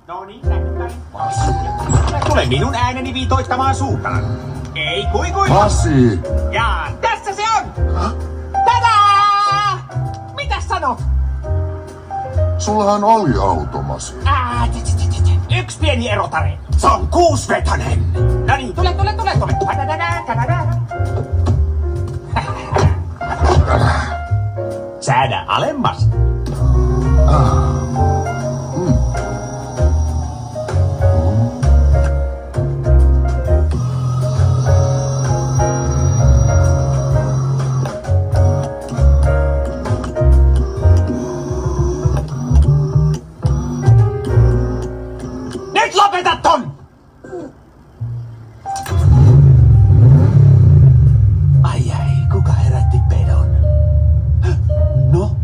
No niin, tule minun ääneni viitoittamaan suuntaan. Ei kui. Pasi! Ja tässä se on! Tadaa! Mitäs sanot? Sullahan oli automasi. Yksi pieni erotare. Se on kuusvetanen. No niin, tule. Säädä alemmas. Nyt lopeta ton! Ai, kuka herätti pedon? No.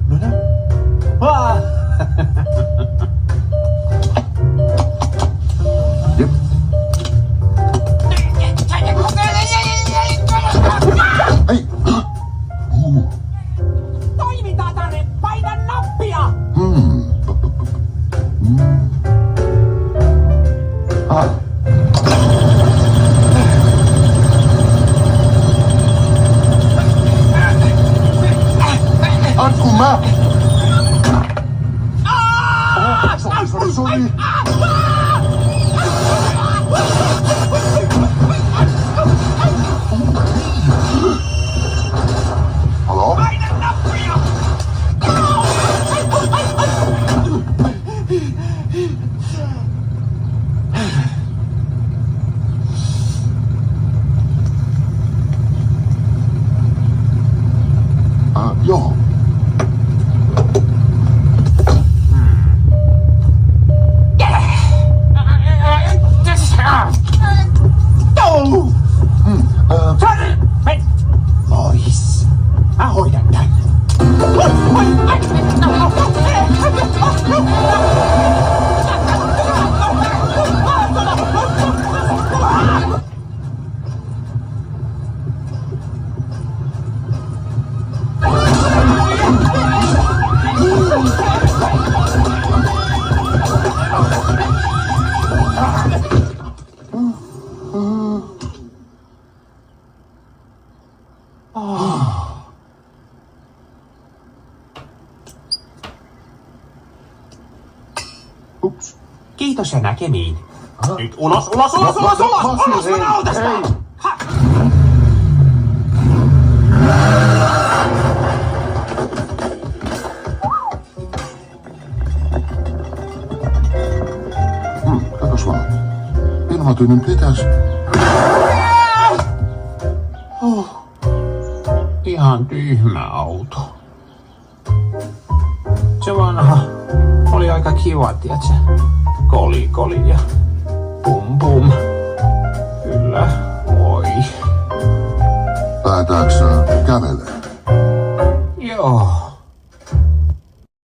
Jep. Ei! Toimintatare, paina nappia! Aku mä! Sori. Halo? Paina nappia! Joo. Pois. Mä hoidan tän. Ups. Kiitos ja näkemiin. Nyt ulos mun autosta! Ha! Katos vaan. Ilmatyynyn pitäis. Ihan tyhmä auto. Se vanha oli aika kiva, tiiätsä. Koli ja pum. Kyllä, voi. Päätääksä kävelee? Joo.